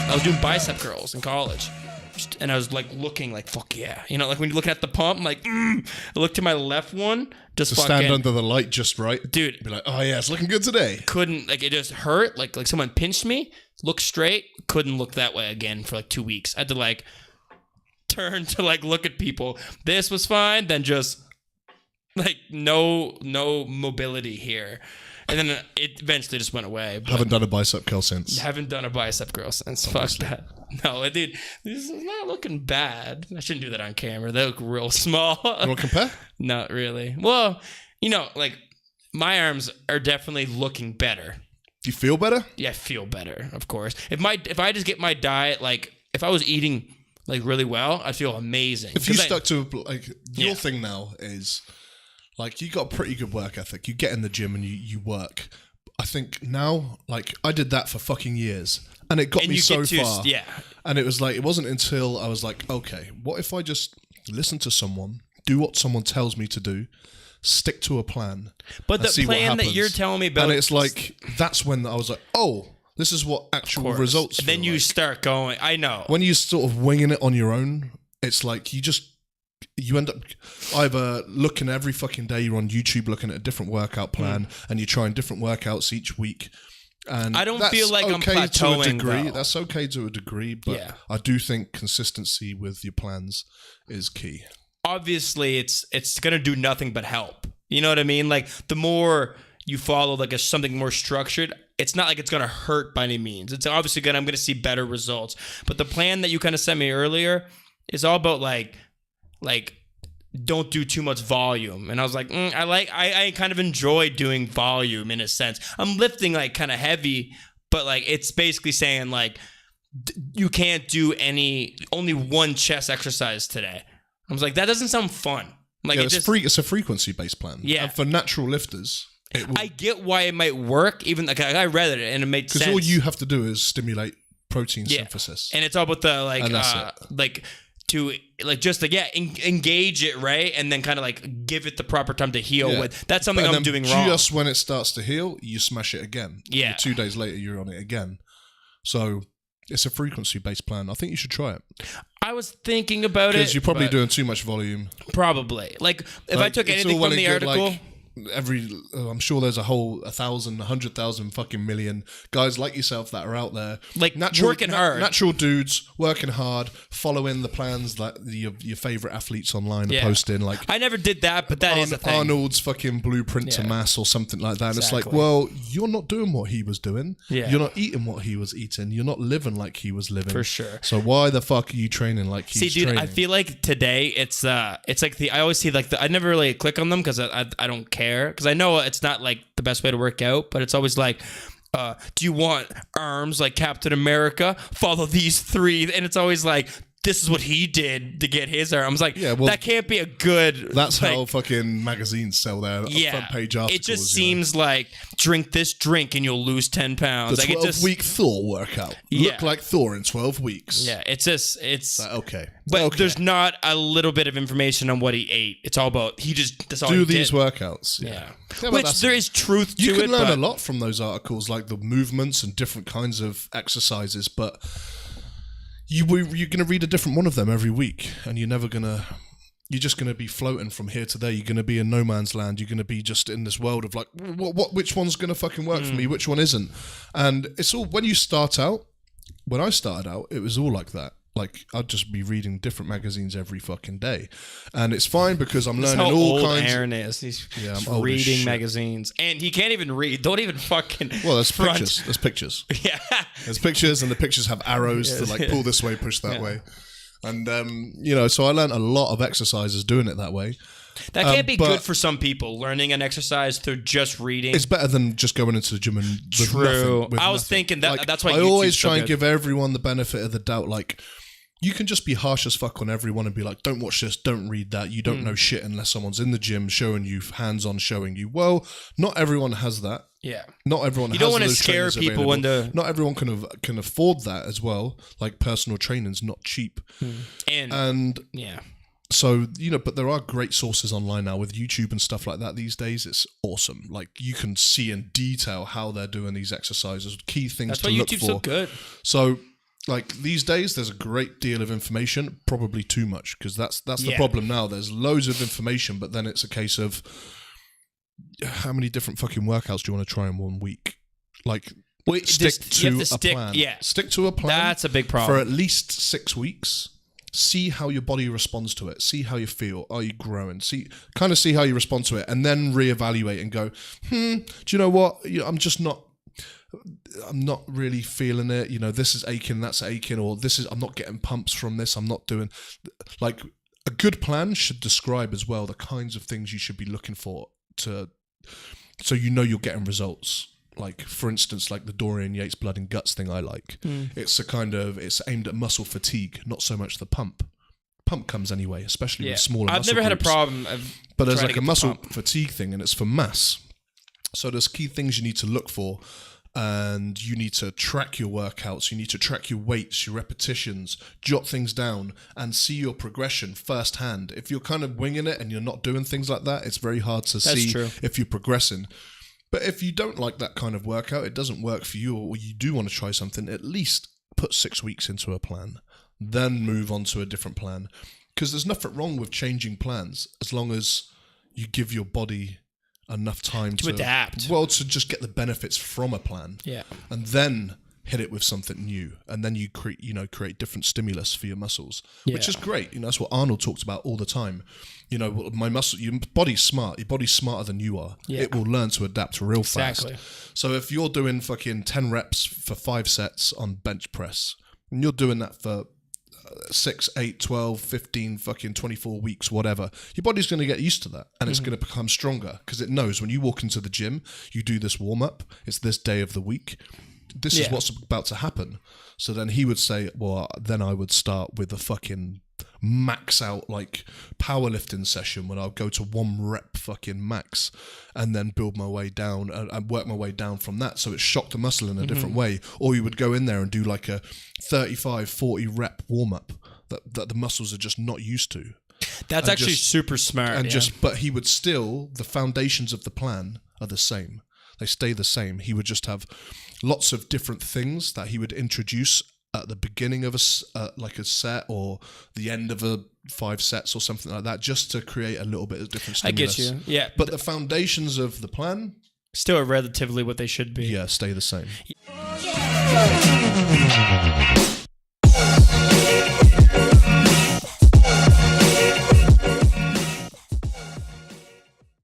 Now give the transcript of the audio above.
I was doing bicep curls in college, and I was like looking like, fuck yeah. You know, like when you're looking at the pump, I'm like, I looked to my left one, just to fucking... stand under the light just right. Dude. Be like, oh yeah, it's looking good today. Couldn't, like it just hurt. Like someone pinched me, looked straight, couldn't look that way again for like 2 weeks. I had to like turn to like look at people. This was fine, then just like no mobility here. And then it eventually just went away. Haven't done a bicep curl since. Haven't done a bicep curl since. Obviously. Fuck that. No, dude, this is not looking bad. I shouldn't do that on camera. They look real small. You want to compare? Not really. Well, you know, like my arms are definitely looking better. Do you feel better? Yeah, I feel better, of course. If I just get my diet, like if I was eating like really well, I'd feel amazing. If you stuck to like your thing now is like you got a pretty good work ethic. You get in the gym and you work. I think now, like I did that for fucking years, and it got me so far. Yeah. And it was like it wasn't until I was like, okay, what if I just listen to someone, do what someone tells me to do, stick to a plan. But the plan that you're telling me about, and it's like that's when I was like, oh, this is what actual results. And then you start going. I know when you sort of winging it on your own, it's like you end up either looking every fucking day. You're on YouTube looking at a different workout plan, and you're trying different workouts each week. And I don't feel like I'm plateauing to a degree. though. That's okay to a degree, but I do think consistency with your plans is key. Obviously, it's gonna do nothing but help. You know what I mean? Like the more you follow like something more structured, it's not like it's gonna hurt by any means. It's obviously I'm gonna see better results. But the plan that you kind of sent me earlier is all about like don't do too much volume. And I was like, I kind of enjoy doing volume in a sense. I'm lifting like kind of heavy, but like it's basically saying like you can't do only one chest exercise today. I was like, that doesn't sound fun. Like it's a frequency based plan. Yeah, and for natural lifters, I get why it might work. Even like I read it and it made sense. Because all you have to do is stimulate protein synthesis, and it's all about the engage it right, and then kind of like give it the proper time to heal with. That's something I'm doing wrong. Just when it starts to heal, you smash it again. Yeah, 2 days later, you're on it again. So it's a frequency based plan. I think you should try it. I was thinking about it because you're probably doing too much volume. Probably, like if I took anything from the article. I'm sure there's a whole 1,000, 100,000 fucking million guys like yourself that are out there, like working hard, natural dudes working hard, following the plans that your favorite athletes online are posting. Like I never did that, but that is a thing. Arnold's fucking blueprint to mass or something like that. And it's like, well, you're not doing what he was doing. Yeah. You're not eating what he was eating. You're not living like he was living. For sure. So why the fuck are you training like he's training? I feel like today it's like I always see like I never really click on them because I don't care. Because I know it's not like the best way to work out, but it's always like, do you want arms like Captain America? Follow these 3, and it's always like, this is what he did to get his arms. Like, that can't be a good. That's how fucking magazines sell their front page articles. It just seems like drink this drink and you'll lose 10 pounds. The 12-week Thor workout. Look like Thor in 12 weeks. Yeah, it's okay. But there's not a little bit of information on what he ate. It's all about that's all do these workouts. Yeah. Which there is truth to it. You can learn a lot from those articles, like the movements and different kinds of exercises, but you're going to read a different one of them every week, and you're just going to be floating from here to there. You're going to be in no man's land. You're going to be just in this world of like, which one's going to fucking work for me? Which one isn't? And it's all, when you start out, when I started out, it was all like that. Like, I'd just be reading different magazines every fucking day. And it's fine because I'm learning all kinds. Aaron is. He's reading magazines. And he can't even read. Don't even fucking. Well, there's pictures. There's pictures. Yeah. There's pictures, and the pictures have arrows to like pull this way, push that way. And, so I learned a lot of exercises doing it that way. That can't be good for some people, learning an exercise through just reading. It's better than just going into the gym and with True. Nothing, I was thinking that like, that's why I always try and give everyone the benefit of the doubt. Like, you can just be harsh as fuck on everyone and be like, don't watch this, don't read that. You don't know shit unless someone's in the gym showing you, hands-on showing you. Well, not everyone has that. Yeah. Not everyone has those. You don't want to scare people into... Not everyone can afford that as well. Like, personal training's not cheap. And yeah. So, but there are great sources online now with YouTube and stuff like that these days. It's awesome. Like, you can see in detail how they're doing these exercises, key things to look for. That's why YouTube's so good. So, like, these days, there's a great deal of information, probably too much, because that's the problem now. There's loads of information, but then it's a case of how many different fucking workouts do you want to try in 1 week? Like, stick to a plan. Yeah. Stick to a plan. That's a big problem. For at least 6 weeks. See how your body responds to it. See how you feel. Are you growing? See how you respond to it, and then reevaluate and go, do you know what? I'm not really feeling it. This is aching, that's aching, or I'm not getting pumps from this. I'm not doing, like, a good plan should describe as well the kinds of things you should be looking for so you're getting results. Like, for instance, like the Dorian Yates blood and guts thing I like. It's aimed at muscle fatigue, not so much the pump. Pump comes anyway, especially with smaller muscle I've never had a problem. But there's like a muscle fatigue thing, and it's for mass. So there's key things you need to look for, and you need to track your workouts. You need to track your weights, your repetitions, jot things down, and see your progression firsthand. If you're kind of winging it and you're not doing things like that, it's very hard to see if you're progressing. But if you don't like that kind of workout, it doesn't work for you, or you do want to try something, at least put 6 weeks into a plan, then move on to a different plan. Because there's nothing wrong with changing plans as long as you give your body enough time to adapt. Well, to just get the benefits from a plan. Yeah. And then hit it with something new. And then you create different stimulus for your muscles, which is great. That's what Arnold talks about all the time. My muscle, your body's smart. Your body's smarter than you are. Yeah. It will learn to adapt real fast. So if you're doing fucking 10 reps for 5 sets on bench press, and you're doing that for 6, 8, 12, 15, fucking 24 weeks, whatever, your body's going to get used to that, and it's going to become stronger, because it knows when you walk into the gym, you do this warm-up, it's this day of the week, this is what's about to happen. So then he would say, well, then I would start with a fucking max out, like, powerlifting session when I'll go to 1 rep fucking max, and then build my way down and work my way down from that. So it shocked the muscle in a different way. Or you would go in there and do like a 35, 40 rep warm up that the muscles are just not used to. That's actually super smart. And but he would still, the foundations of the plan are the same. They stay the same. He would just have lots of different things that he would introduce at the beginning of a set, or the end of 5 sets or something like that, just to create a little bit of different stimulus. I get you. Yeah. But the foundations of the plan still are relatively what they should be. Yeah, stay the same.